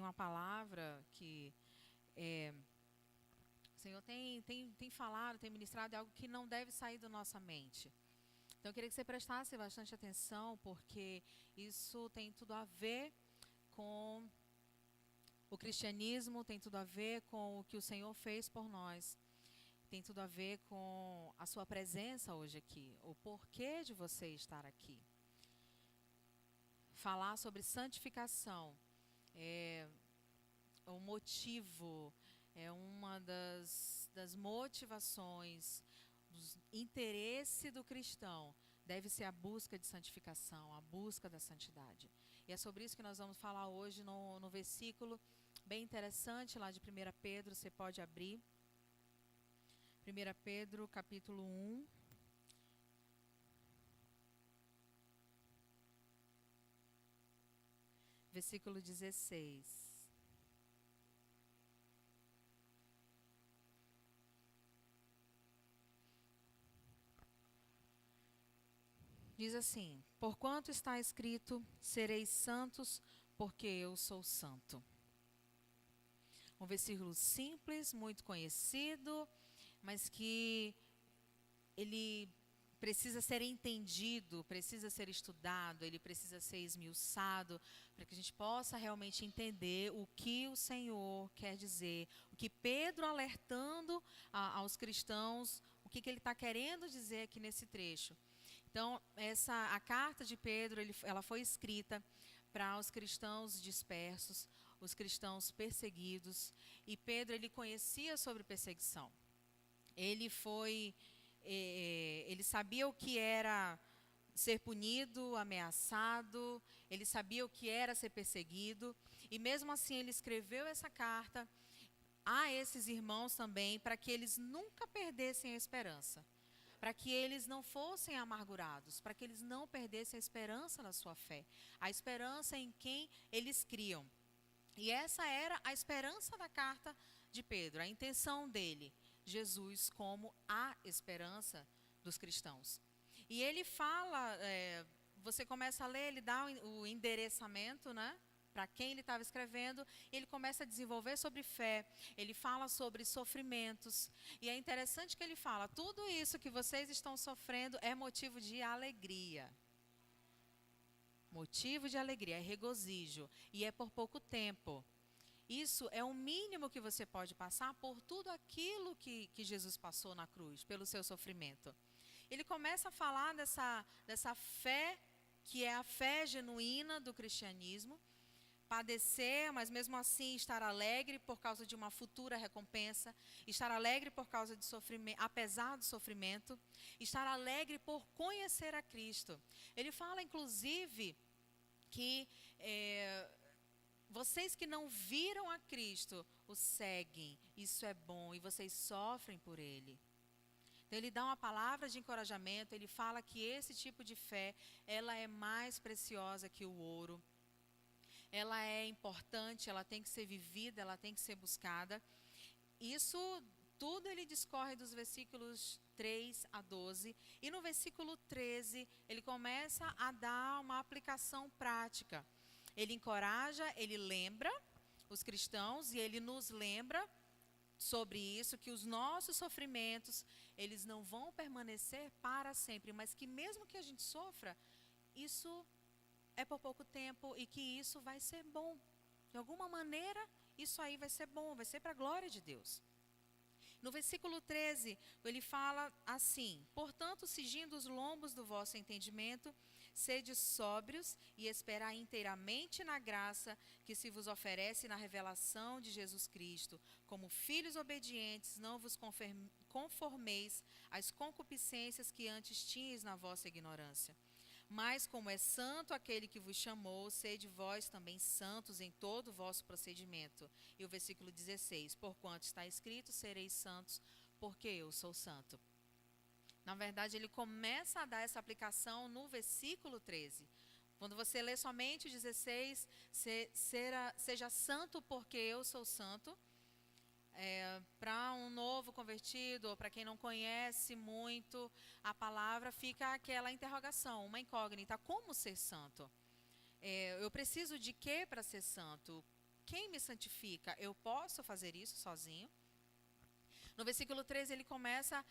tem uma palavra que o Senhor tem falado, tem ministrado, é algo que não deve sair da nossa mente. Então, eu queria que você prestasse bastante atenção, porque isso tem tudo a ver com o cristianismo, tem tudo a ver com o que o Senhor fez por nós, tem tudo a ver com a sua presença hoje aqui, o porquê de você estar aqui. Falar sobre santificação é o motivo, é uma das motivações, dos interesse do cristão, deve ser a busca de santificação, a busca da santidade. E é sobre isso que nós vamos falar hoje no versículo bem interessante lá de 1 Pedro, você pode abrir. 1 Pedro, capítulo 1. Versículo 16. Diz assim: porquanto está escrito, sereis santos, porque eu sou santo. Um versículo simples, muito conhecido, mas que ele precisa ser entendido, precisa ser estudado, ele precisa ser esmiuçado, para que a gente possa realmente entender o que o Senhor quer dizer, o que Pedro alertando aos cristãos, o que ele está querendo dizer aqui nesse trecho. Então, a carta de Pedro, ela foi escrita para os cristãos dispersos, os cristãos perseguidos, e Pedro, ele conhecia sobre perseguição. Ele sabia o que era ser punido, ameaçado, ele sabia o que era ser perseguido, e mesmo assim ele escreveu essa carta a esses irmãos também, para que eles nunca perdessem a esperança, para que eles não fossem amargurados, para que eles não perdessem a esperança na sua fé, a esperança em quem eles criam. E essa era a esperança da carta de Pedro, a intenção dele, Jesus como a esperança dos cristãos. E ele fala, você começa a ler, ele dá o endereçamento, né? Para quem ele estava escrevendo, ele começa a desenvolver sobre fé, ele fala sobre sofrimentos, e é interessante que ele fala, tudo isso que vocês estão sofrendo é motivo de alegria. Motivo de alegria, é regozijo, e é por pouco tempo. Isso é o mínimo que você pode passar por tudo aquilo que Jesus passou na cruz, pelo seu sofrimento. Ele começa a falar dessa fé, que é a fé genuína do cristianismo, padecer, mas mesmo assim estar alegre por causa de uma futura recompensa, estar alegre por causa de sofrimento, apesar do sofrimento, estar alegre por conhecer a Cristo. Ele fala, inclusive, que vocês que não viram a Cristo, o seguem, isso é bom, e vocês sofrem por Ele. Então ele dá uma palavra de encorajamento, ele fala que esse tipo de fé, ela é mais preciosa que o ouro. Ela é importante, ela tem que ser vivida, ela tem que ser buscada. Isso tudo ele discorre dos versículos 3 a 12. E no versículo 13, ele começa a dar uma aplicação prática. Ele encoraja, ele lembra os cristãos e ele nos lembra sobre isso, que os nossos sofrimentos, eles não vão permanecer para sempre, mas que mesmo que a gente sofra, isso é por pouco tempo e que isso vai ser bom. De alguma maneira, isso aí vai ser bom, vai ser para a glória de Deus. No versículo 13, ele fala assim: portanto, cingindo os lombos do vosso entendimento, sede sóbrios e esperai inteiramente na graça que se vos oferece na revelação de Jesus Cristo. Como filhos obedientes, não vos conformeis às concupiscências que antes tinhais na vossa ignorância. Mas como é santo aquele que vos chamou, sede vós também santos em todo o vosso procedimento. E o versículo 16, porquanto está escrito, sereis santos, porque eu sou santo. Na verdade, ele começa a dar essa aplicação no versículo 13. Quando você lê somente o 16, seja santo porque eu sou santo. Para um novo convertido, ou para quem não conhece muito a palavra, fica aquela interrogação, uma incógnita: como ser santo? Eu preciso de quê para ser santo? quem me santifica? Eu posso fazer isso sozinho? No versículo 13 ele começa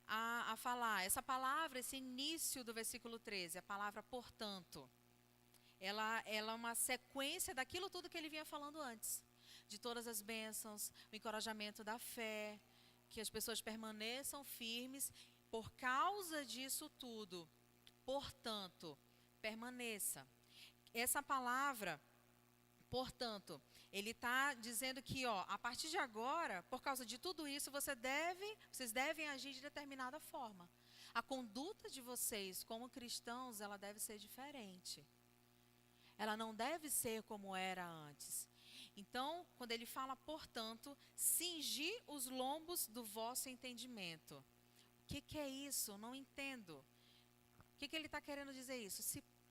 a falar, essa palavra, esse início do versículo 13, a palavra portanto, ela é uma sequência daquilo tudo que ele vinha falando antes, de todas as bênçãos, o encorajamento da fé, que as pessoas permaneçam firmes por causa disso tudo. Portanto, permaneça. Essa palavra, portanto, ele está dizendo que, a partir de agora, por causa de tudo isso, vocês devem agir de determinada forma. A conduta de vocês como cristãos, ela deve ser diferente. Ela não deve ser como era antes. Então, quando ele fala, portanto, cingir os lombos do vosso entendimento. O que é isso? Não entendo. O que ele está querendo dizer isso?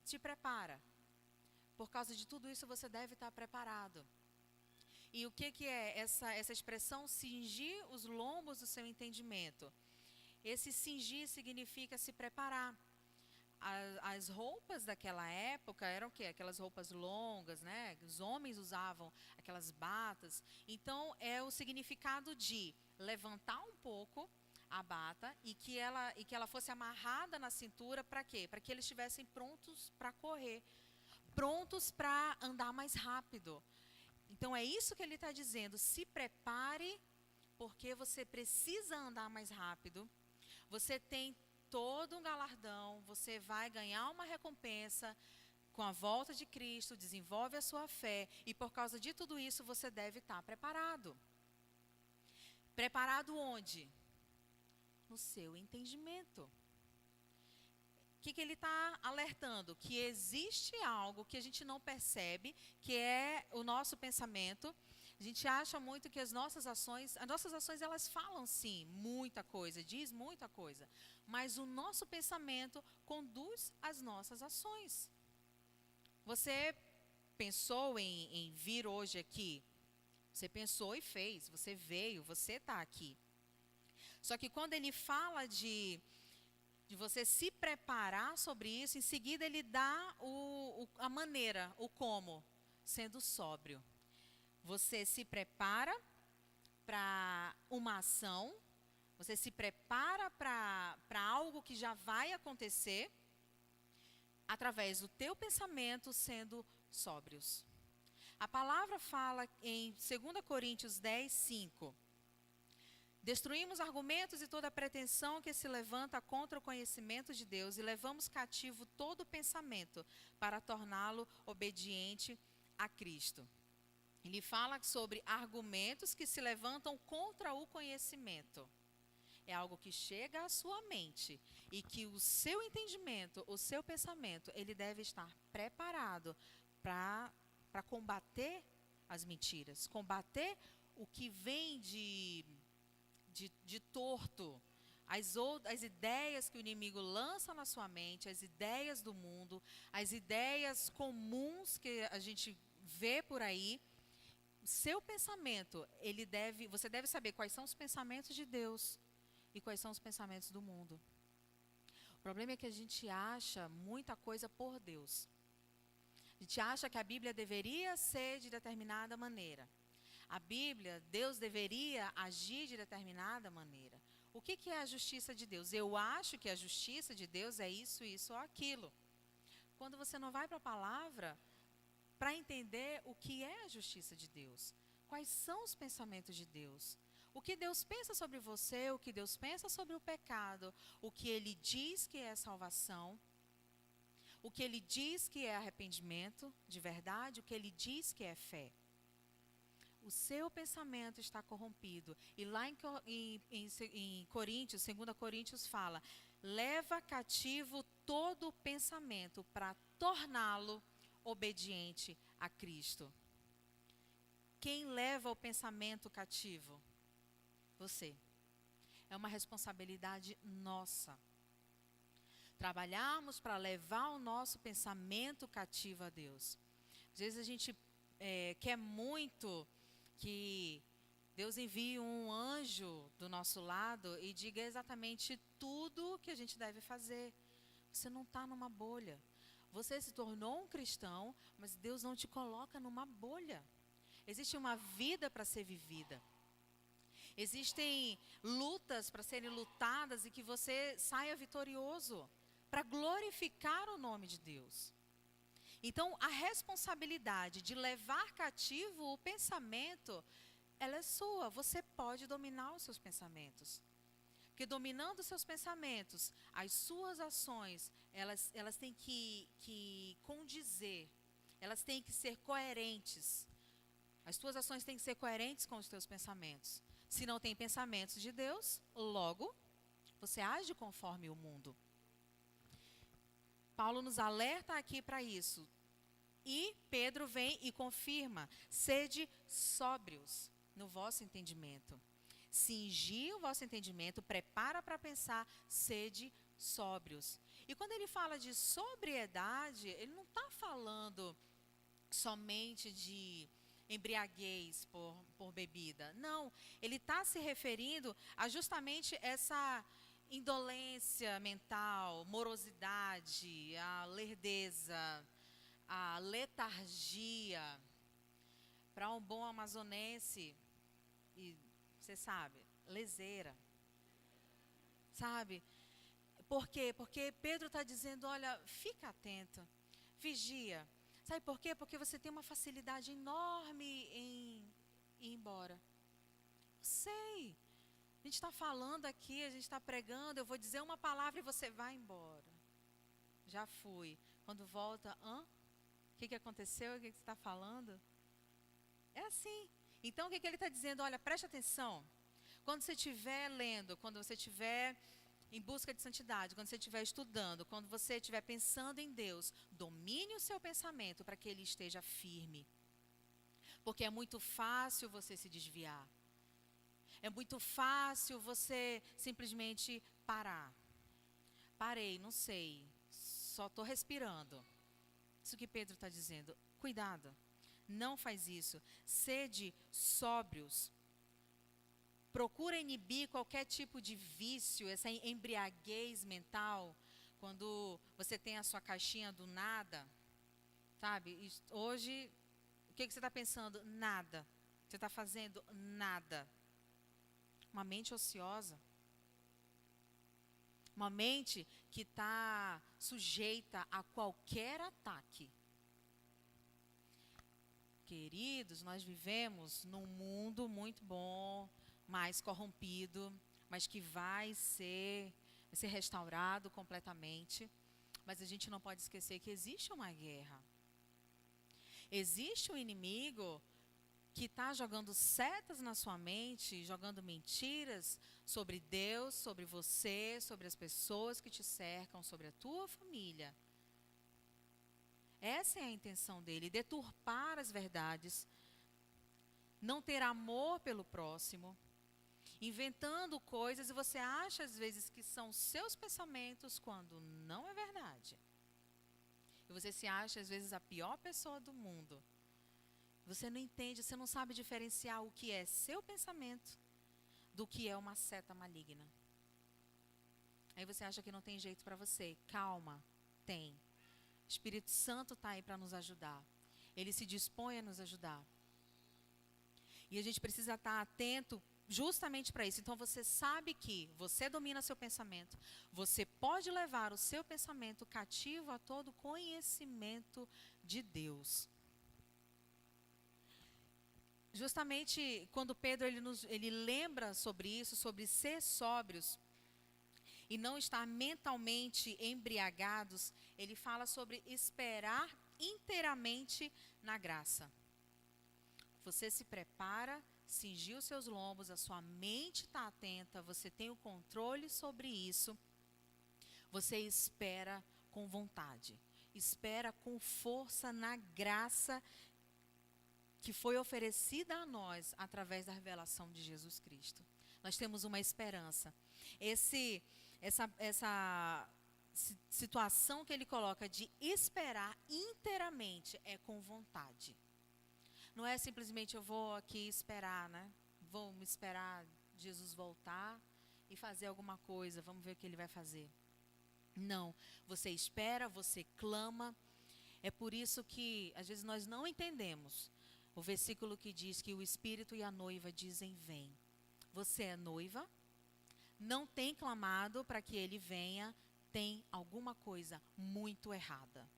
Se prepara. Por causa de tudo isso, você deve estar preparado. E o que é essa expressão, cingir os lombos do seu entendimento? Esse cingir significa se preparar. As roupas daquela época eram o quê? Aquelas roupas longas, né? Os homens usavam aquelas batas. Então, é o significado de levantar um pouco a bata e que ela fosse amarrada na cintura para quê? Para que eles estivessem prontos para correr, prontos para andar mais rápido. Então, é isso que ele está dizendo. Se prepare, porque você precisa andar mais rápido. Você tem todo um galardão, você vai ganhar uma recompensa com a volta de Cristo, desenvolve a sua fé, e por causa de tudo isso, você deve estar preparado. Preparado onde? No seu entendimento. O que ele está alertando? Que existe algo que a gente não percebe, que é o nosso pensamento. A gente acha muito que as nossas ações elas falam sim, muita coisa, diz muita coisa. Mas o nosso pensamento conduz as nossas ações. Você pensou em vir hoje aqui? Você pensou e fez, você veio, você está aqui. Só que quando ele fala de você se preparar sobre isso, em seguida ele dá a maneira, o como, sendo sóbrio. Você se prepara para uma ação, você se prepara para algo que já vai acontecer, através do teu pensamento sendo sóbrios. A palavra fala em 2 Coríntios 10, 5. Destruímos argumentos e toda pretensão que se levanta contra o conhecimento de Deus e levamos cativo todo pensamento para torná-lo obediente a Cristo. Ele fala sobre argumentos que se levantam contra o conhecimento. É algo que chega à sua mente e que o seu entendimento, o seu pensamento, ele deve estar preparado para combater as mentiras, combater o que vem de torto, as ideias que o inimigo lança na sua mente, as ideias do mundo, as ideias comuns que a gente vê por aí. Seu pensamento, você deve saber quais são os pensamentos de Deus e quais são os pensamentos do mundo. O problema é que a gente acha muita coisa por Deus. A gente acha que a Bíblia deveria ser de determinada maneira. A Bíblia, Deus deveria agir de determinada maneira. O que é a justiça de Deus? Eu acho que a justiça de Deus é isso, isso ou aquilo. Quando você não vai para a palavra para entender o que é a justiça de Deus, quais são os pensamentos de Deus, o que Deus pensa sobre você, o que Deus pensa sobre o pecado, o que Ele diz que é salvação, o que Ele diz que é arrependimento de verdade, o que Ele diz que é fé. O seu pensamento está corrompido. E lá em Coríntios, 2 Coríntios fala, leva cativo todo o pensamento para torná-lo obediente a Cristo. Quem leva o pensamento cativo? Você. É uma responsabilidade nossa. Trabalharmos para levar o nosso pensamento cativo a Deus. Às vezes a gente quer muito que Deus envie um anjo do nosso lado e diga exatamente tudo o que a gente deve fazer. Você não está numa bolha. Você se tornou um cristão, mas Deus não te coloca numa bolha. Existe uma vida para ser vivida. Existem lutas para serem lutadas e que você saia vitorioso para glorificar o nome de Deus. Então, a responsabilidade de levar cativo o pensamento, ela é sua. Você pode dominar os seus pensamentos. Porque dominando os seus pensamentos, as suas ações, elas têm que condizer, elas têm que ser coerentes. As tuas ações têm que ser coerentes com os teus pensamentos. Se não tem pensamentos de Deus, logo, você age conforme o mundo. Paulo nos alerta aqui para isso. E Pedro vem e confirma: sede sóbrios no vosso entendimento. Cingi o vosso entendimento, prepara para pensar, sede sóbrios. E quando ele fala de sobriedade, ele não está falando somente de embriaguez por bebida. Não, ele está se referindo a justamente essa indolência mental, morosidade, a lerdeza, a letargia. Para um bom amazonense, e você sabe, leseira. Sabe? Por quê? Porque Pedro está dizendo, olha, fica atento, vigia. Sabe por quê? Porque você tem uma facilidade enorme em ir embora. Sei. A gente está falando aqui, a gente está pregando, eu vou dizer uma palavra e você vai embora. Já fui. Quando volta, o que aconteceu? O que você está falando? É assim. Então, o que ele está dizendo? Olha, preste atenção. Quando você estiver lendo, quando você estiver em busca de santidade, quando você estiver estudando, quando você estiver pensando em Deus, domine o seu pensamento para que ele esteja firme. Porque é muito fácil você se desviar. É muito fácil você simplesmente parar. Parei, não sei, só estou respirando. Isso que Pedro está dizendo. Cuidado, não faz isso. Sede sóbrios. Procura inibir qualquer tipo de vício, essa embriaguez mental, quando você tem a sua caixinha do nada, sabe? Hoje, o que você está pensando? Nada. Você está fazendo nada. Uma mente ociosa. Uma mente que está sujeita a qualquer ataque. Queridos, nós vivemos num mundo muito bom, mais corrompido, mas que vai ser restaurado completamente. Mas a gente não pode esquecer que existe uma guerra. Existe um inimigo que está jogando setas na sua mente, jogando mentiras sobre Deus, sobre você, sobre as pessoas que te cercam, sobre a tua família. Essa é a intenção dele, deturpar as verdades, não ter amor pelo próximo, inventando coisas, e você acha às vezes que são seus pensamentos quando não é verdade. E você se acha às vezes a pior pessoa do mundo. Você não entende, você não sabe diferenciar o que é seu pensamento do que é uma seta maligna. Aí você acha que não tem jeito para você. Calma, tem. O Espírito Santo está aí para nos ajudar. Ele se dispõe a nos ajudar. E a gente precisa estar atento justamente para isso. Então você sabe que você domina seu pensamento. Você pode levar o seu pensamento cativo a todo conhecimento de Deus. Justamente quando Pedro ele lembra sobre isso, sobre ser sóbrios e não estar mentalmente embriagados, ele fala sobre esperar inteiramente na graça. Você se prepara, cingiu os seus lombos, a sua mente está atenta, você tem o controle sobre isso. Você espera com vontade, espera com força na graça que foi oferecida a nós através da revelação de Jesus Cristo. Nós temos uma esperança. Essa situação que ele coloca de esperar inteiramente é com vontade. Não é simplesmente eu vou aqui esperar, né? Vou me esperar Jesus voltar e fazer alguma coisa, vamos ver o que ele vai fazer. Não, você espera, você clama. É por isso que às vezes nós não entendemos O versículo que diz que o Espírito e a noiva dizem: vem. Você é noiva, não tem clamado para que ele venha, tem alguma coisa muito errada.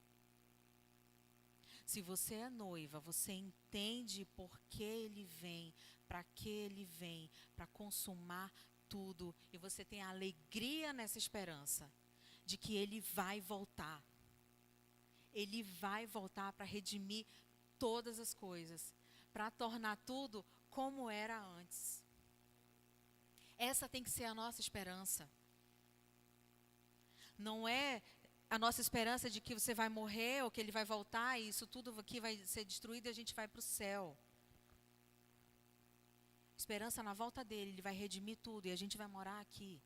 Se você é noiva, você entende por que ele vem, para que ele vem, para consumar tudo. E você tem alegria nessa esperança de que ele vai voltar. Ele vai voltar para redimir todas as coisas, para tornar tudo como era antes. Essa tem que ser a nossa esperança. Não é a nossa esperança de que você vai morrer ou que ele vai voltar e isso tudo aqui vai ser destruído e a gente vai para o céu. Esperança na volta dele, ele vai redimir tudo e a gente vai morar aqui.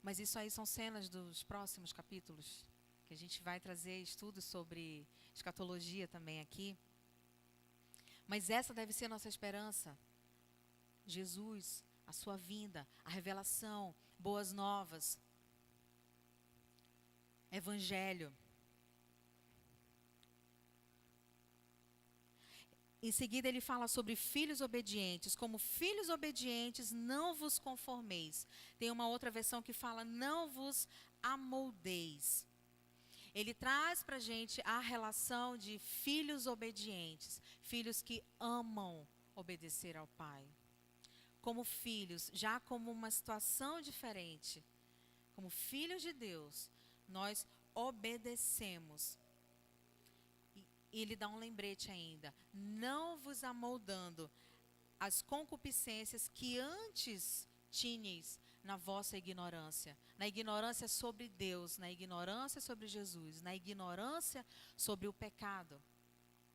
Mas isso aí são cenas dos próximos capítulos, que a gente vai trazer estudos sobre escatologia também aqui. Mas essa deve ser a nossa esperança. Jesus, a sua vinda, a revelação, boas novas, Evangelho. Em seguida ele fala sobre filhos obedientes. Como filhos obedientes, não vos conformeis. Tem uma outra versão que fala: não vos amoldeis. Ele traz para a gente a relação de filhos obedientes. Filhos que amam obedecer ao Pai. Como filhos, já como uma situação diferente. Como filhos de Deus, nós obedecemos. E ele dá um lembrete ainda: não vos amoldando as concupiscências que antes tinhas na vossa ignorância. Na ignorância sobre Deus, na ignorância sobre Jesus, na ignorância sobre o pecado.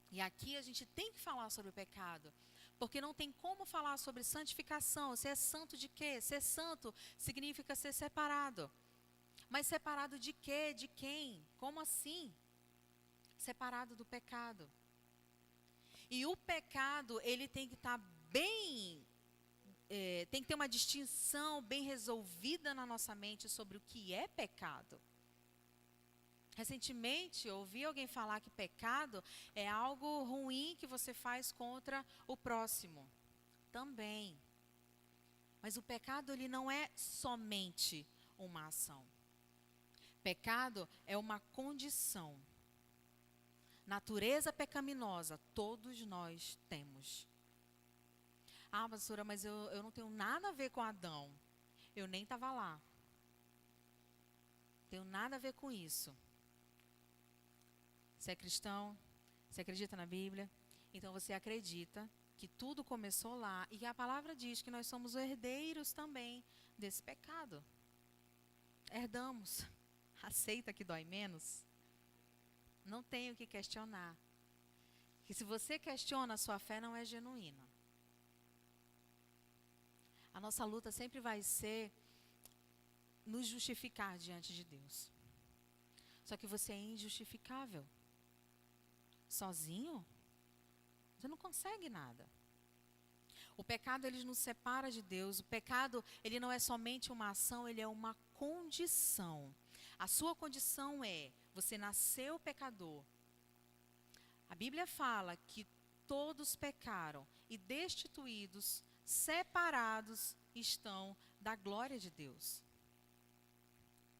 E aqui a gente tem que falar sobre o pecado, porque não tem como falar sobre santificação. Você é santo de quê? Ser santo significa ser separado. Mas separado de quê? De quem? Como assim? Separado do pecado. E o pecado, ele tem que estar bem, tem que ter uma distinção bem resolvida na nossa mente sobre o que é pecado. Recentemente, eu ouvi alguém falar que pecado é algo ruim que você faz contra o próximo. Também. Mas o pecado, ele não é somente uma ação. Pecado é uma condição. Natureza pecaminosa, todos nós temos. Ah, pastora, mas eu não tenho nada a ver com Adão. Eu nem estava lá. Tenho nada a ver com isso. Você é cristão? Você acredita na Bíblia? Então você acredita que tudo começou lá. E a palavra diz que nós somos herdeiros também desse pecado. Herdamos. Aceita que dói menos? Não tem o que questionar. Que se você questiona, a sua fé não é genuína. A nossa luta sempre vai ser nos justificar diante de Deus. Só que você é injustificável. Sozinho, você não consegue nada. O pecado, ele nos separa de Deus. O pecado, ele não é somente uma ação, ele é uma condição. A sua condição é: você nasceu pecador. A Bíblia fala que todos pecaram e destituídos, separados estão da glória de Deus.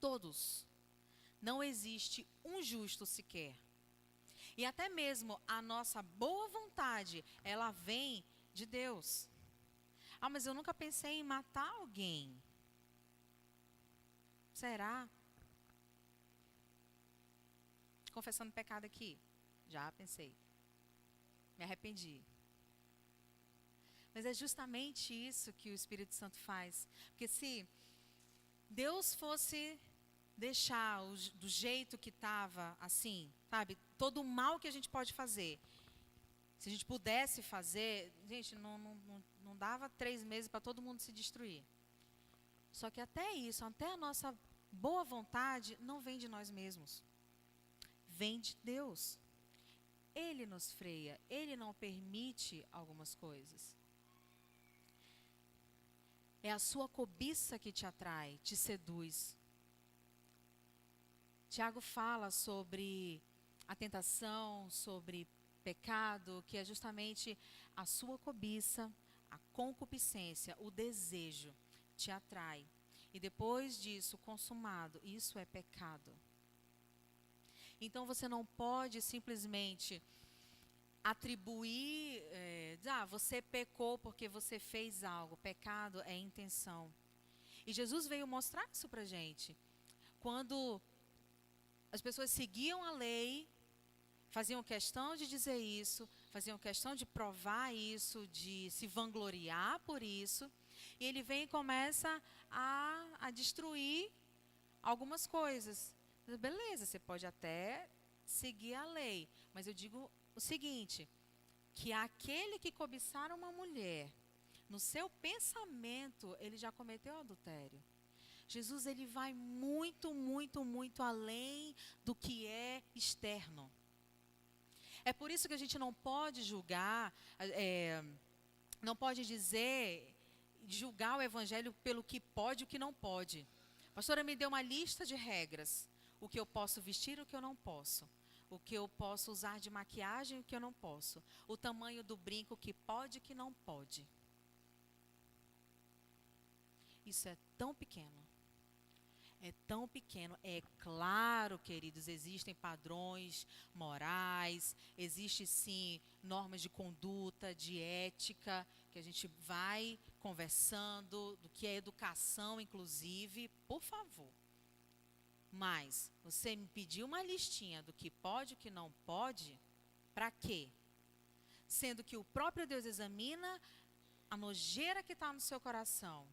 Todos. Não existe um justo sequer. E até mesmo a nossa boa vontade, ela vem de Deus. Ah, mas eu nunca pensei em matar alguém. Será? Confessando pecado aqui. Já pensei. Me arrependi. Mas é justamente isso que o Espírito Santo faz. Porque se Deus fosse deixar do jeito que estava, assim, sabe? Todo o mal que a gente pode fazer. Se a gente pudesse fazer, gente, não dava 3 meses para todo mundo se destruir. Só que até isso, até a nossa boa vontade, não vem de nós mesmos. Vem de Deus. Ele nos freia, Ele não permite algumas coisas. É a sua cobiça que te atrai, te seduz. Tiago fala sobre a tentação, sobre pecado, que é justamente a sua cobiça, a concupiscência, o desejo te atrai. E depois disso, consumado, isso é pecado. Então você não pode simplesmente atribuir, você pecou porque você fez algo. Pecado é intenção. E Jesus veio mostrar isso pra gente. Quando as pessoas seguiam a lei, faziam questão de dizer isso, faziam questão de provar isso, de se vangloriar por isso, e ele vem e começa a destruir algumas coisas. Beleza, você pode até seguir a lei, mas eu digo o seguinte, que aquele que cobiçar uma mulher, no seu pensamento, ele já cometeu adultério. Jesus, ele vai muito, muito, muito além do que é externo. É por isso que a gente não pode julgar, não pode julgar o evangelho pelo que pode e o que não pode. A pastora me deu uma lista de regras. O que eu posso vestir e o que eu não posso. O que eu posso usar de maquiagem e o que eu não posso. O tamanho do brinco que pode e que não pode. Isso é tão pequeno. É tão pequeno. É claro, queridos, existem padrões morais, existem sim normas de conduta, de ética, que a gente vai conversando, do que é educação, inclusive, por favor. Mas você me pediu uma listinha do que pode e o que não pode, para quê? Sendo que o próprio Deus examina a nojeira que está no seu coração.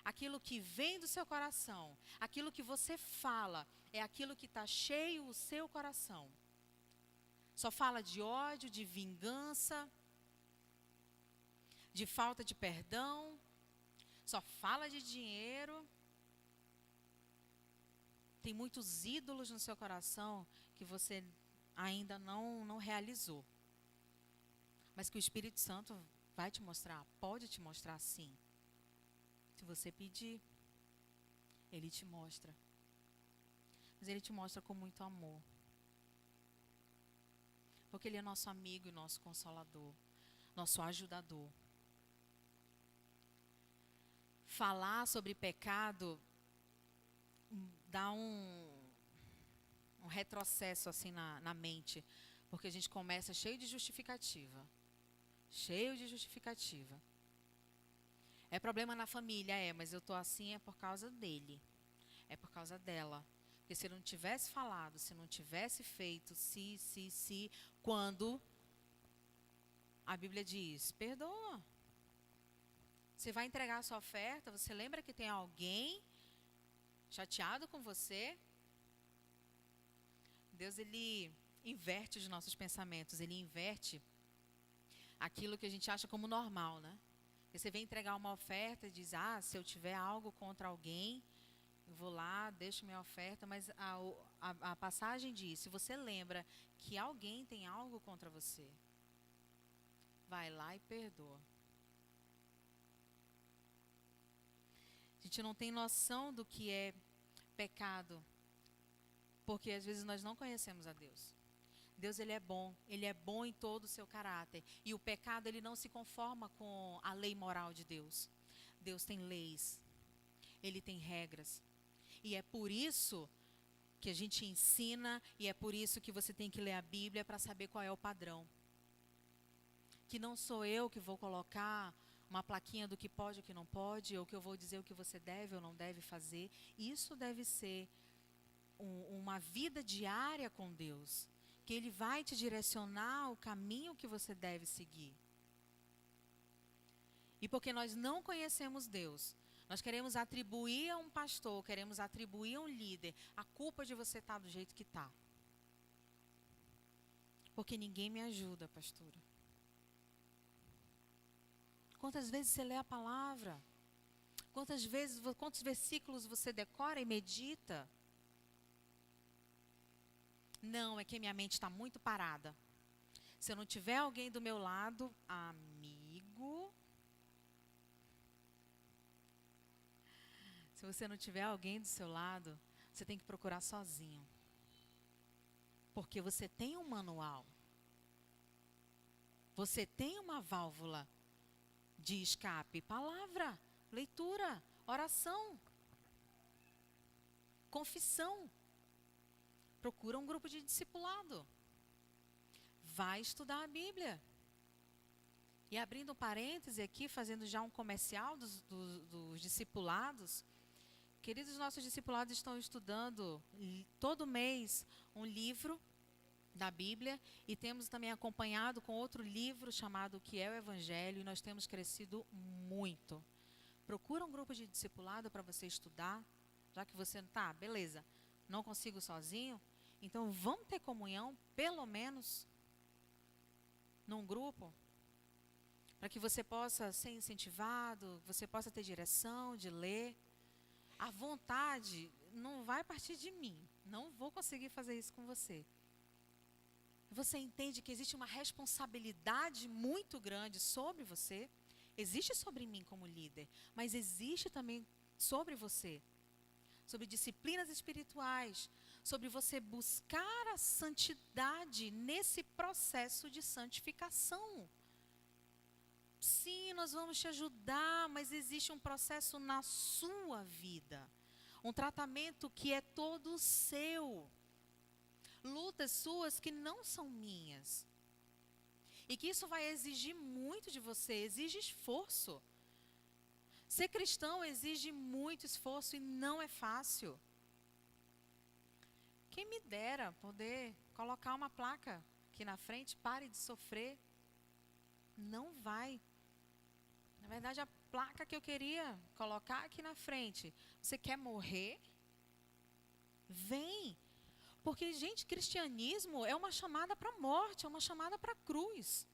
Aquilo que vem do seu coração, aquilo que você fala, é aquilo que está cheio o seu coração. Só fala de ódio, de vingança, de falta de perdão, só fala de dinheiro. Tem muitos ídolos no seu coração que você ainda não realizou. Mas que o Espírito Santo vai te mostrar, pode te mostrar sim. Se você pedir, ele te mostra. Mas ele te mostra com muito amor. Porque ele é nosso amigo e nosso consolador, nosso ajudador. Falar sobre pecado dá um retrocesso assim na mente, porque a gente começa cheio de justificativa. Cheio de justificativa. É problema na família, mas eu estou assim é por causa dele. É por causa dela. Porque se não tivesse falado, se não tivesse feito, se, quando a Bíblia diz, perdoa. Você vai entregar a sua oferta, você lembra que tem alguém chateado com você? Deus, ele inverte os nossos pensamentos, ele inverte aquilo que a gente acha como normal, né? Você vem entregar uma oferta e diz, se eu tiver algo contra alguém, eu vou lá, deixo minha oferta, mas a passagem diz, se você lembra que alguém tem algo contra você, vai lá e perdoa. A gente não tem noção do que é pecado, porque às vezes nós não conhecemos a Deus. Deus, ele é bom em todo o seu caráter. E o pecado, ele não se conforma com a lei moral de Deus. Deus tem leis, ele tem regras. E é por isso que a gente ensina, e é por isso que você tem que ler a Bíblia para saber qual é o padrão. Que não sou eu que vou colocar uma plaquinha do que pode e o que não pode, ou que eu vou dizer o que você deve ou não deve fazer. Isso deve ser uma vida diária com Deus. Que ele vai te direcionar o caminho que você deve seguir. E porque nós não conhecemos Deus, nós queremos atribuir a um pastor, queremos atribuir a um líder a culpa de você estar do jeito que está. Porque ninguém me ajuda, pastora. Quantas vezes você lê a palavra? Quantos versículos você decora e medita? Não, é que minha mente está muito parada. Se eu não tiver alguém do meu lado, amigo. Se você não tiver alguém do seu lado, você tem que procurar sozinho. Porque você tem um manual. Você tem uma válvula de escape: palavra, leitura, oração, confissão. Procura um grupo de discipulado. Vai estudar a Bíblia. E abrindo um parêntese aqui, fazendo já um comercial dos discipulados. Queridos, nossos discipulados estão estudando todo mês um livro da Bíblia, e temos também acompanhado com outro livro chamado O que é o Evangelho, e nós temos crescido muito. Procura um grupo de discipulado para você estudar, já que você beleza, não consigo sozinho, então vamos ter comunhão, pelo menos, num grupo, para que você possa ser incentivado, você possa ter direção de ler. A vontade não vai partir de mim, não vou conseguir fazer isso com você. Você entende que existe uma responsabilidade muito grande sobre você? Existe sobre mim como líder, mas existe também sobre você. Sobre disciplinas espirituais, sobre você buscar a santidade nesse processo de santificação. Sim, nós vamos te ajudar, mas existe um processo na sua vida. Um tratamento que é todo seu. Lutas suas que não são minhas. E que isso vai exigir muito de você, exige esforço. Ser cristão exige muito esforço e não é fácil. Quem me dera poder colocar uma placa aqui na frente: pare de sofrer. Não vai. Na verdade, a placa que eu queria colocar aqui na frente: você quer morrer? Vem. Porque, gente, cristianismo é uma chamada para a morte, é uma chamada para a cruz.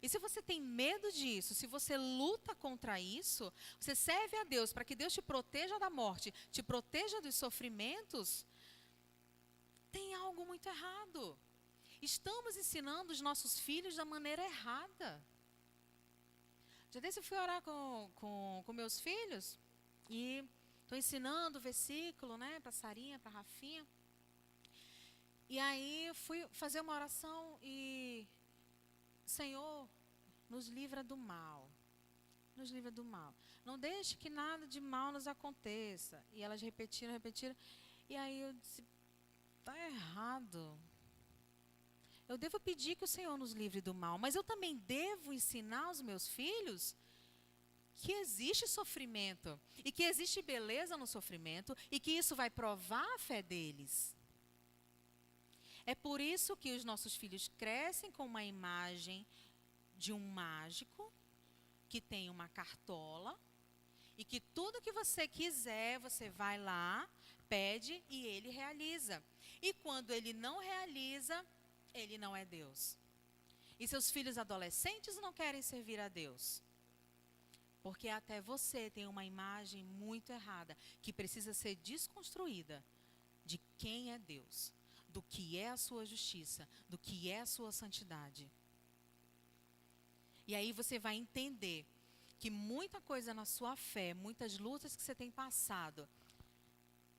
E se você tem medo disso, se você luta contra isso, você serve a Deus para que Deus te proteja da morte, te proteja dos sofrimentos, tem algo muito errado. Estamos ensinando os nossos filhos da maneira errada. Já desse eu fui orar com meus filhos e estou ensinando o versículo, né, para Sarinha, para Rafinha. E aí fui fazer uma oração e: Senhor, nos livra do mal. Nos livra do mal. Não deixe que nada de mal nos aconteça. E elas repetiram. E aí eu disse: está errado. Eu devo pedir que o Senhor nos livre do mal, mas eu também devo ensinar aos meus filhos que existe sofrimento e que existe beleza no sofrimento e que isso vai provar a fé deles. É por isso que os nossos filhos crescem com uma imagem de um mágico que tem uma cartola e que tudo que você quiser, você vai lá, pede e ele realiza. E quando ele não realiza, ele não é Deus. E seus filhos adolescentes não querem servir a Deus. Porque até você tem uma imagem muito errada, que precisa ser desconstruída de quem é Deus, do que é a sua justiça, do que é a sua santidade. E aí você vai entender que muita coisa na sua fé, muitas lutas que você tem passado,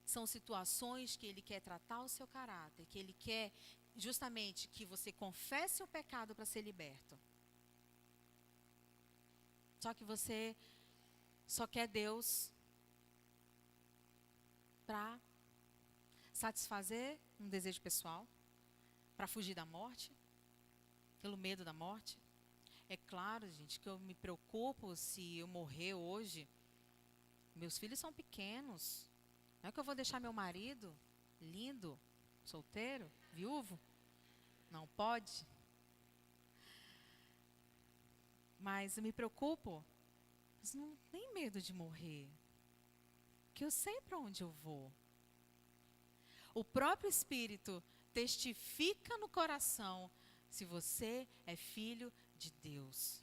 são situações que Ele quer tratar o seu caráter, que Ele quer justamente que você confesse o pecado para ser liberto. Só que você só quer Deus para satisfazer um desejo pessoal, para fugir da morte, pelo medo da morte. É claro, gente, que eu me preocupo se eu morrer hoje. Meus filhos são pequenos. Não é que eu vou deixar meu marido lindo, solteiro, viúvo? Não pode. Mas eu me preocupo, mas não tenho medo de morrer, porque eu sei para onde eu vou. O próprio Espírito testifica no coração se você é filho de Deus.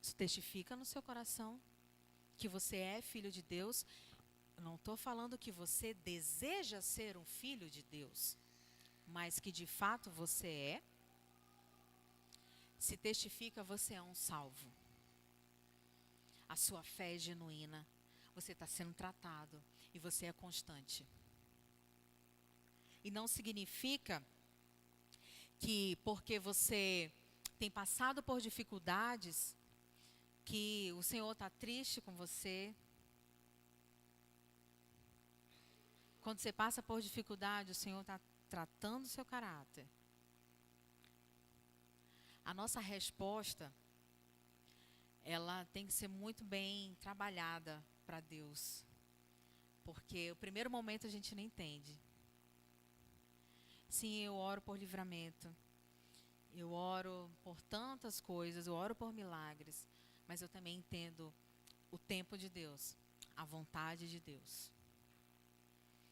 Isso testifica no seu coração que você é filho de Deus. Eu não estou falando que você deseja ser um filho de Deus, mas que de fato você é. Se testifica, você é um salvo. A sua fé é genuína. Você está sendo tratado e você é constante. E não significa que porque você tem passado por dificuldades, que o Senhor está triste com você. Quando você passa por dificuldade, o Senhor está tratando o seu caráter. A nossa resposta, ela tem que ser muito bem trabalhada para Deus. Porque o primeiro momento a gente não entende. Sim, eu oro por livramento. Eu oro por tantas coisas, eu oro por milagres. Mas eu também entendo o tempo de Deus, a vontade de Deus.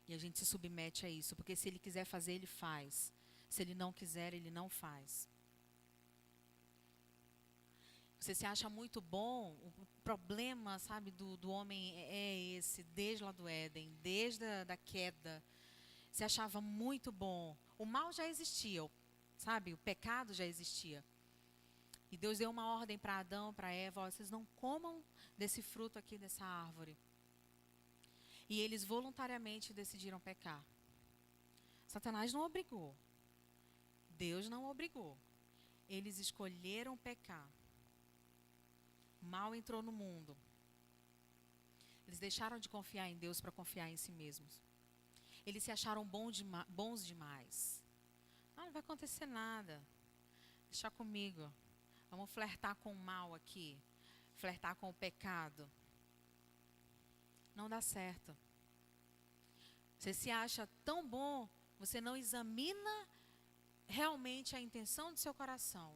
E a gente se submete a isso, porque se Ele quiser fazer, Ele faz. Se Ele não quiser, Ele não faz. Você se acha muito bom, o problema, sabe, do homem é esse, desde lá do Éden, desde a queda. Se achava muito bom. O mal já existia, sabe, o pecado já existia. E Deus deu uma ordem para Adão, para Eva, ó, vocês não comam desse fruto aqui, dessa árvore. E eles voluntariamente decidiram pecar. Satanás não obrigou. Deus não obrigou. Eles escolheram pecar. O mal entrou no mundo. Eles deixaram de confiar em Deus para confiar em si mesmos. Eles se acharam bons demais. Ah, não vai acontecer nada. Deixa comigo. Vamos flertar com o mal aqui. Flertar com o pecado. Não dá certo. Você se acha tão bom, você não examina realmente a intenção do seu coração.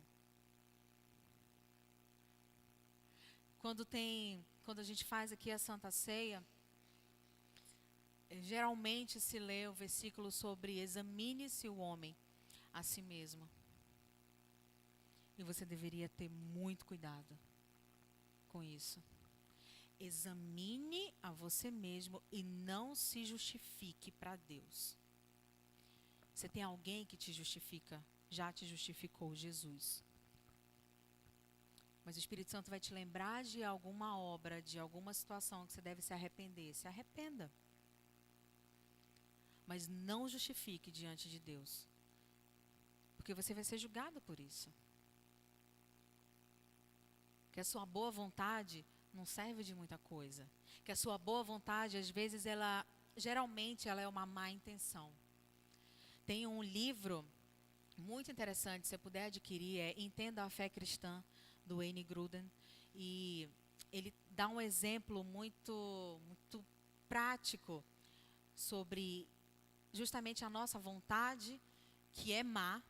Quando a gente faz aqui a Santa Ceia, geralmente se lê o versículo sobre examine-se o homem a si mesmo. E você deveria ter muito cuidado com isso. Examine a você mesmo e não se justifique para Deus. Você tem alguém que te justifica, já te justificou, Jesus. Mas o Espírito Santo vai te lembrar de alguma obra, de alguma situação que você deve se arrepender. Se arrependa. Mas não justifique diante de Deus. Porque você vai ser julgado por isso. Que a sua boa vontade não serve de muita coisa. Que a sua boa vontade, às vezes, geralmente ela é uma má intenção. Tem um livro muito interessante, se você puder adquirir, é Entenda a Fé Cristã, do Wayne Grudem. E ele dá um exemplo muito prático sobre justamente a nossa vontade, que é má,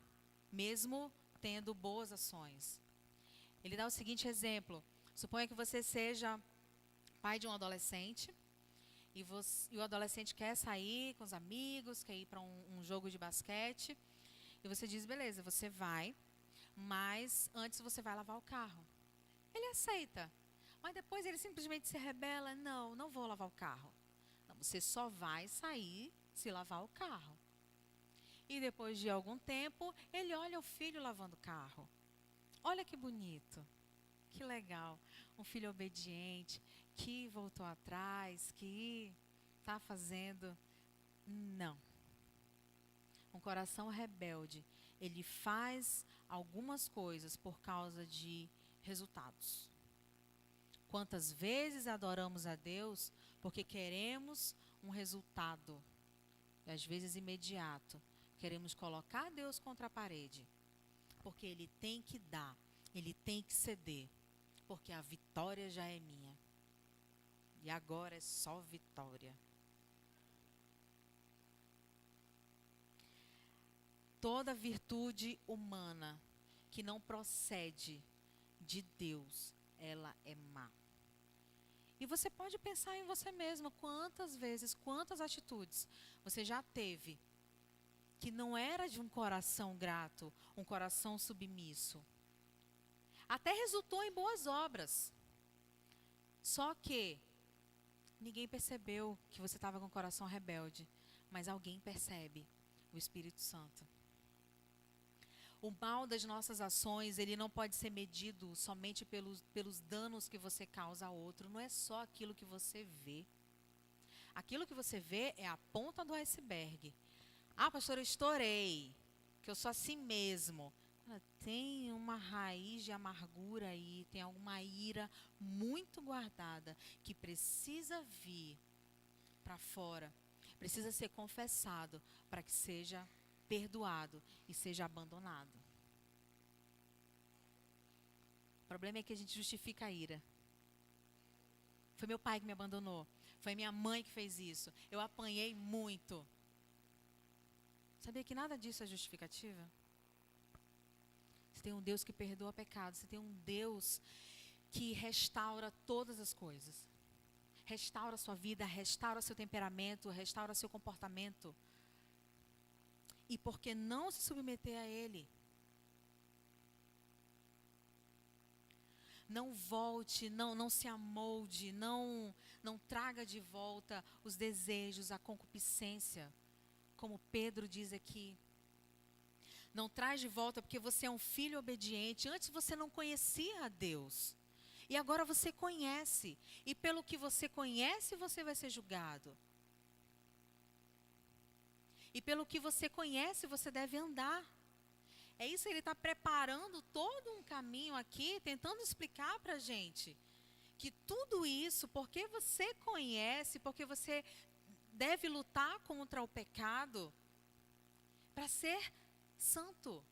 mesmo tendo boas ações. Ele dá o seguinte exemplo. Suponha que você seja pai de um adolescente e o adolescente quer sair com os amigos, quer ir para um jogo de basquete. E você diz, beleza, você vai, mas antes você vai lavar o carro. Ele aceita. Mas depois ele simplesmente se rebela. Não vou lavar o carro. Não, você só vai sair se lavar o carro. E depois de algum tempo, ele olha o filho lavando o carro. Olha que bonito. Que legal. Um filho obediente, que voltou atrás, que está fazendo. Não. Um coração rebelde, ele faz algumas coisas por causa de resultados. Quantas vezes adoramos a Deus porque queremos um resultado, e às vezes imediato. Queremos colocar Deus contra a parede, porque Ele tem que dar, Ele tem que ceder, porque a vitória já é minha. E agora é só vitória. Toda virtude humana que não procede de Deus, ela é má. E você pode pensar em você mesma, quantas vezes, quantas atitudes você já teve que não era de um coração grato, um coração submisso. Até resultou em boas obras. Só que ninguém percebeu que você estava com o coração rebelde, mas alguém percebe, o Espírito Santo. O mal das nossas ações, ele não pode ser medido somente pelos danos que você causa a outro. Não é só aquilo que você vê. Aquilo que você vê é a ponta do iceberg. Ah, pastor, eu estourei. que eu sou assim mesmo. Tem uma raiz de amargura aí, tem alguma ira muito guardada que precisa vir para fora, precisa ser confessado para que seja perdoado e seja abandonado. O problema é que a gente justifica a ira. Foi meu pai que me abandonou, foi minha mãe que fez isso, eu apanhei muito. Sabia que nada disso é justificativa? Você tem um Deus que perdoa pecados. Você tem um Deus que restaura todas as coisas. Restaura a sua vida, restaura seu temperamento, restaura seu comportamento. E por que não se submeter a Ele? Não volte, não se amolde, não traga de volta os desejos, a concupiscência. Como Pedro diz aqui. Não traz de volta porque você é um filho obediente. Antes você não conhecia a Deus. E agora você conhece. E pelo que você conhece, você vai ser julgado. E pelo que você conhece, você deve andar. É isso, ele está preparando todo um caminho aqui, tentando explicar para a gente. Que tudo isso, porque você conhece, porque você deve lutar contra o pecado, para ser santo.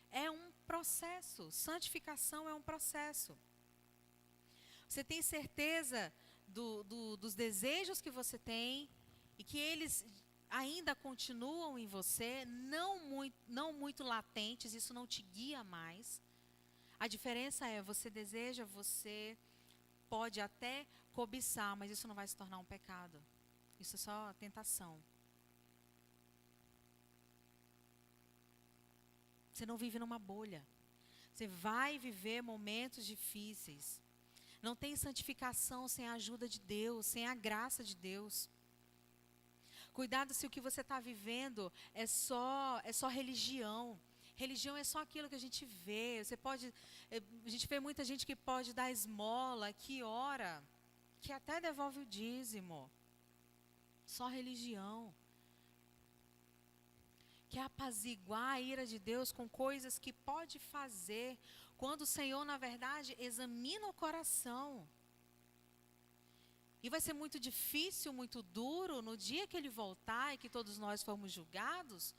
É um processo. Santificação é um processo. Você tem certeza dos desejos que você tem e que eles ainda continuam em você, não muito latentes, isso não te guia mais. A diferença é, você deseja, você pode até cobiçar, mas isso não vai se tornar um pecado. Isso é só tentação. Você não vive numa bolha. Você vai viver momentos difíceis. Não tem santificação sem a ajuda de Deus, sem a graça de Deus. Cuidado se o que você está vivendo é só religião. Religião é só aquilo que a gente vê. A gente vê muita gente que pode dar esmola, que ora, que até devolve o dízimo. Só religião. Quer apaziguar a ira de Deus com coisas que pode fazer, quando o Senhor, na verdade, examina o coração. E vai ser muito difícil, muito duro, no dia que Ele voltar e que todos nós formos julgados.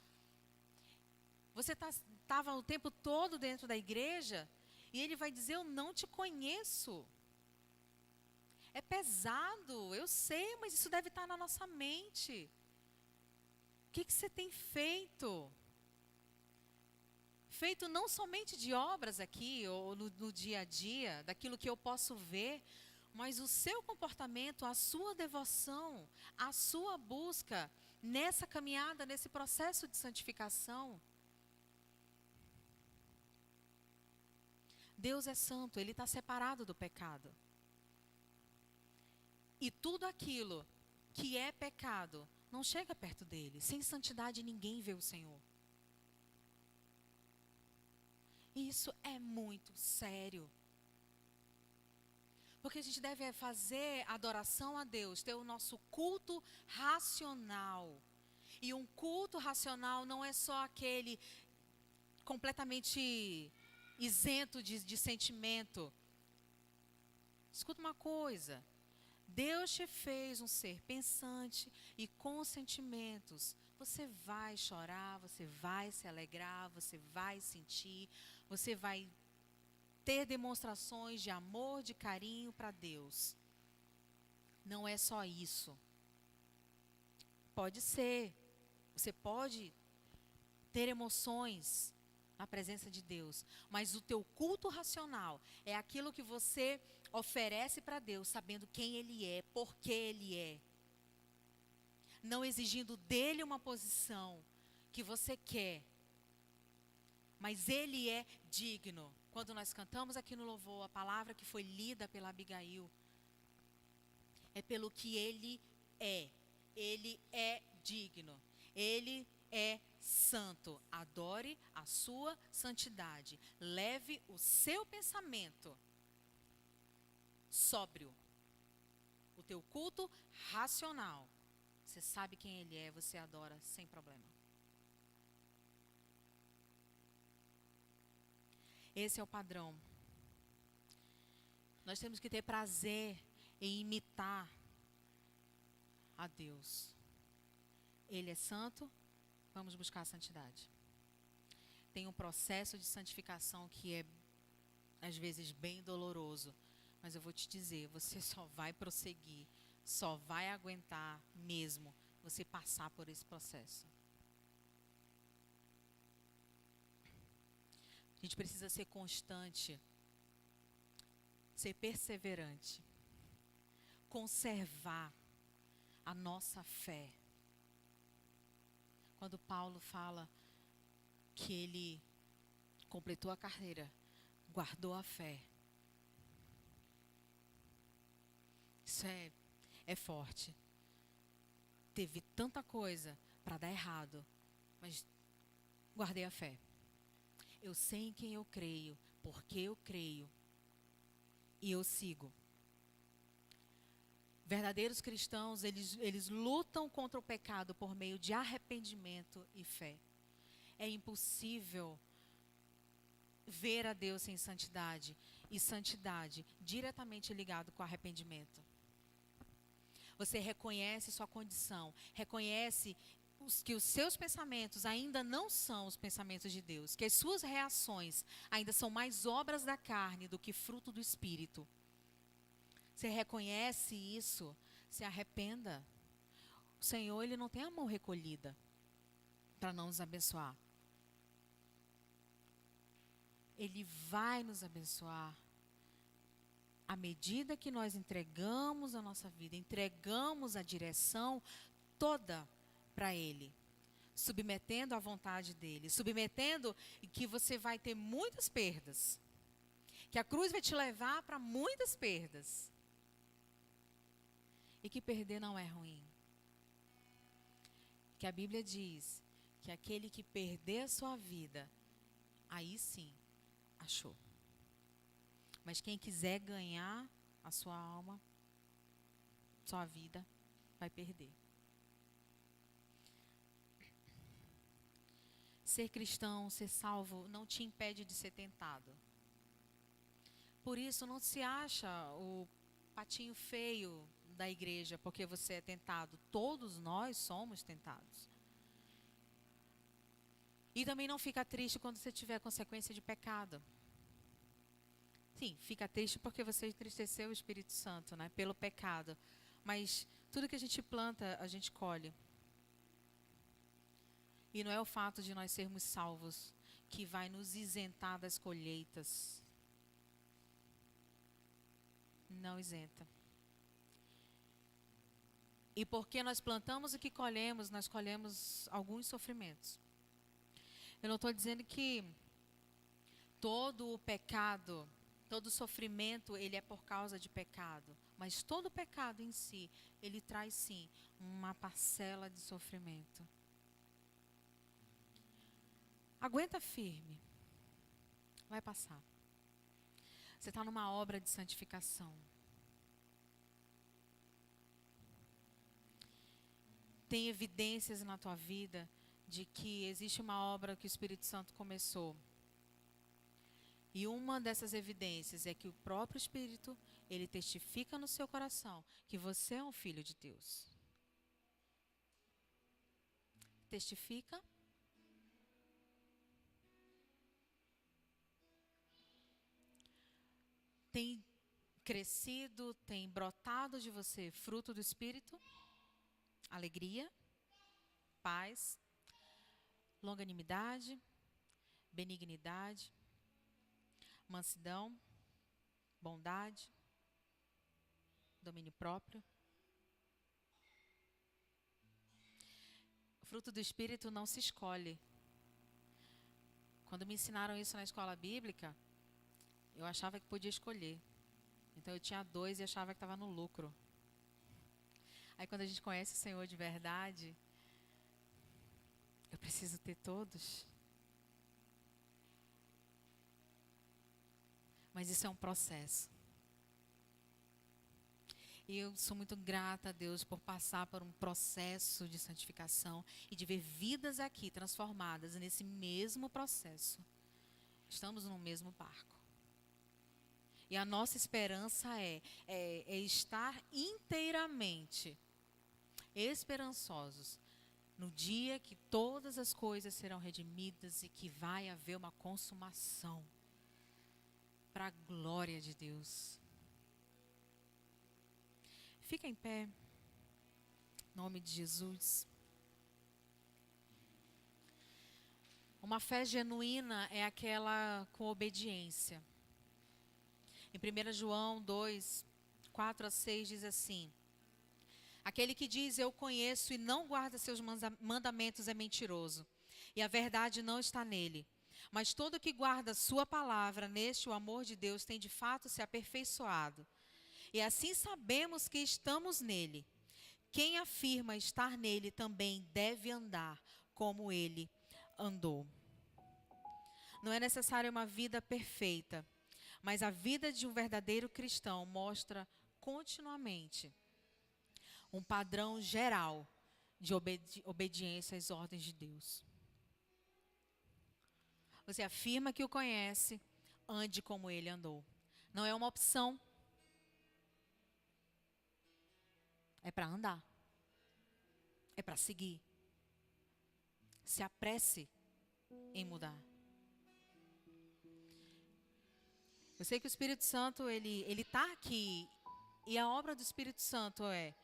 Você estava o tempo todo dentro da igreja e Ele vai dizer, eu não te conheço. É pesado, eu sei, mas isso deve estar na nossa mente. O que você tem feito? Feito não somente de obras aqui, ou no dia a dia, daquilo que eu posso ver, mas o seu comportamento, a sua devoção, a sua busca nessa caminhada, nesse processo de santificação. Deus é santo, Ele está separado do pecado. E tudo aquilo que é pecado não chega perto dele. Sem santidade ninguém vê o Senhor. E isso é muito sério. Porque a gente deve fazer adoração a Deus, ter o nosso culto racional. E um culto racional não é só aquele completamente isento de sentimento. Escuta uma coisa. Deus te fez um ser pensante e com sentimentos. Você vai chorar, você vai se alegrar, você vai sentir, você vai ter demonstrações de amor, de carinho para Deus. Não é só isso. Pode ser. Você pode ter emoções na presença de Deus, mas o teu culto racional é aquilo que você oferece para Deus, sabendo quem Ele é, por que Ele é. Não exigindo dEle uma posição que você quer, mas Ele é digno. Quando nós cantamos aqui no louvor, a palavra que foi lida pela Abigail, é pelo que Ele é. Ele é digno. Ele é santo. Adore a sua santidade. Leve o seu pensamento sóbrio. O teu culto racional. Você sabe quem Ele é, você adora sem problema. Esse é o padrão. Nós temos que ter prazer em imitar a Deus. Ele é santo, vamos buscar a santidade. Tem um processo de santificação que é, às vezes, bem doloroso. Mas eu vou te dizer, você só vai prosseguir, só vai aguentar mesmo você passar por esse processo. A gente precisa ser constante, ser perseverante, conservar a nossa fé. Quando Paulo fala que ele completou a carreira, guardou a fé. Isso é forte. Teve tanta coisa para dar errado, mas guardei a fé. Eu sei em quem eu creio, porque eu creio e eu sigo. Verdadeiros cristãos, eles lutam contra o pecado por meio de arrependimento e fé. É impossível ver a Deus sem santidade, e santidade diretamente ligado com arrependimento. Você reconhece sua condição, reconhece que os seus pensamentos ainda não são os pensamentos de Deus, que as suas reações ainda são mais obras da carne do que fruto do Espírito. Você reconhece isso, se arrependa. O Senhor, Ele não tem a mão recolhida para não nos abençoar. Ele vai nos abençoar à medida que nós entregamos a nossa vida, entregamos a direção toda para Ele, submetendo à vontade dEle, submetendo que você vai ter muitas perdas, que a cruz vai te levar para muitas perdas, e que perder não é ruim. Que a Bíblia diz que aquele que perder a sua vida, aí sim, achou. Mas quem quiser ganhar a sua alma, sua vida, vai perder. Ser cristão, ser salvo, não te impede de ser tentado. Por isso, não se acha o patinho feio da igreja porque você é tentado. Todos nós somos tentados. E também não fica triste quando você tiver consequência de pecado. Sim, fica triste porque você entristeceu o Espírito Santo, né, pelo pecado. Mas tudo que a gente planta, a gente colhe. E não é o fato de nós sermos salvos que vai nos isentar das colheitas. Não isenta. E porque nós plantamos o que colhemos, nós colhemos alguns sofrimentos. Eu não estou dizendo que todo o pecado, todo sofrimento, ele é por causa de pecado. Mas todo pecado em si, ele traz sim uma parcela de sofrimento. Aguenta firme. Vai passar. Você está numa obra de santificação. Tem evidências na tua vida de que existe uma obra que o Espírito Santo começou. E uma dessas evidências é que o próprio Espírito, ele testifica no seu coração que você é um filho de Deus. Testifica. Tem crescido, tem brotado de você fruto do Espírito, alegria, paz, longanimidade, benignidade, mansidão, bondade, domínio próprio. O fruto do Espírito não se escolhe. Quando me ensinaram isso na escola bíblica, eu achava que podia escolher. Então eu tinha 2 e achava que estava no lucro. Aí quando a gente conhece o Senhor de verdade, eu preciso ter todos. Mas isso é um processo. E eu sou muito grata a Deus por passar por um processo de santificação e de ver vidas aqui transformadas nesse mesmo processo. Estamos no mesmo barco. E a nossa esperança é estar inteiramente esperançosos no dia que todas as coisas serão redimidas e que vai haver uma consumação para a glória de Deus. Fica em pé, em nome de Jesus. Uma fé genuína é aquela com obediência. Em 1 João 2, 4 a 6 diz assim: aquele que diz eu conheço e não guarda seus mandamentos é mentiroso, e a verdade não está nele. Mas todo que guarda sua palavra, neste o amor de Deus tem de fato se aperfeiçoado. E assim sabemos que estamos nele. Quem afirma estar nele também deve andar como ele andou. Não é necessária uma vida perfeita, mas a vida de um verdadeiro cristão mostra continuamente um padrão geral de obediência às ordens de Deus. Você afirma que o conhece, ande como ele andou. Não é uma opção. É para andar. É para seguir. Se apresse em mudar. Eu sei que o Espírito Santo, ele está aqui. E a obra do Espírito Santo é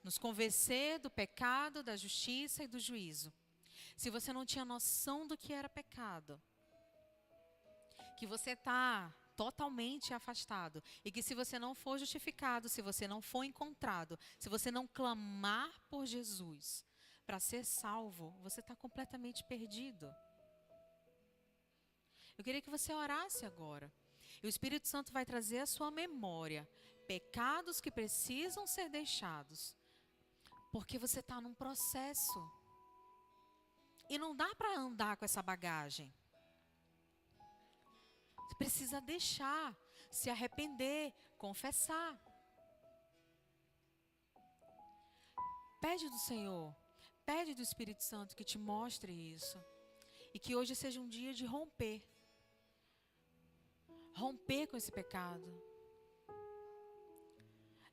nos convencer do pecado, da justiça e do juízo. Se você não tinha noção do que era pecado, que você está totalmente afastado, e que se você não for justificado, se você não for encontrado, se você não clamar por Jesus para ser salvo, você está completamente perdido. Eu queria que você orasse agora. E o Espírito Santo vai trazer à sua memória pecados que precisam ser deixados, porque você está num processo. E não dá para andar com essa bagagem. Você precisa deixar, se arrepender, confessar. Pede do Senhor, pede do Espírito Santo que te mostre isso. E que hoje seja um dia de romper. Romper com esse pecado.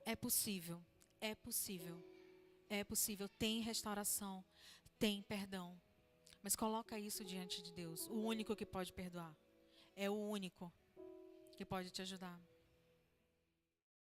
É possível, é possível, é possível. Tem restauração, tem perdão. Mas coloca isso diante de Deus, o único que pode perdoar. É o único que pode te ajudar.